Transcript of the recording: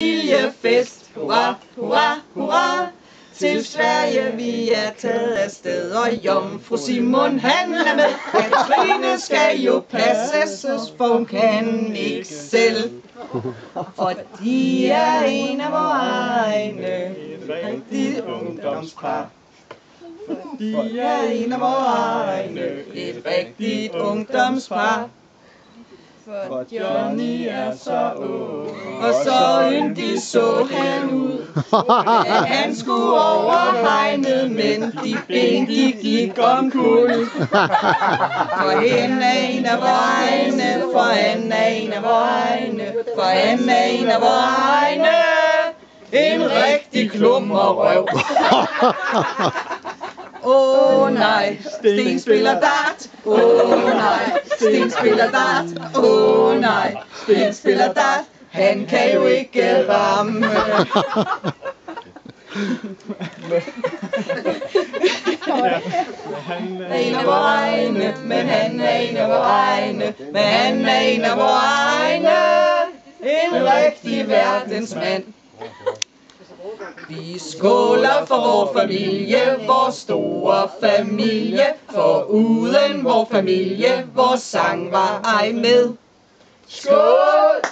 familiefest. Hurra, hurra, hurra. Til Sverige vi er taget afsted, og jomfru Simon han er med. Katrine skal jo passes, for hun kan ikke selv. For de er en af vore egne, rigtigt ungdomspar. De er en af vore egne, et rigtigt ungdomspar. For Johnny er så ung, og så yndig så han ud. Han skulle over hegnet, men de ben de gik omkuld. For han er en af vore egne, for han er en af vore egne, for han er en af vore egne. En rigtig klummerrøv. Åh nej, Sten spiller dart. Åh nej, Sten spiller dart. Åh nej, Sten spiller dart. Han kan jo ikke ramme. Han er en af vore egne, men han er en af vore egne, men han er en af vore egne. En rigtig verdensmand. Vi skåler for vor familie, vor store familie, for uden vor familie, vor sang var ej med. Skål!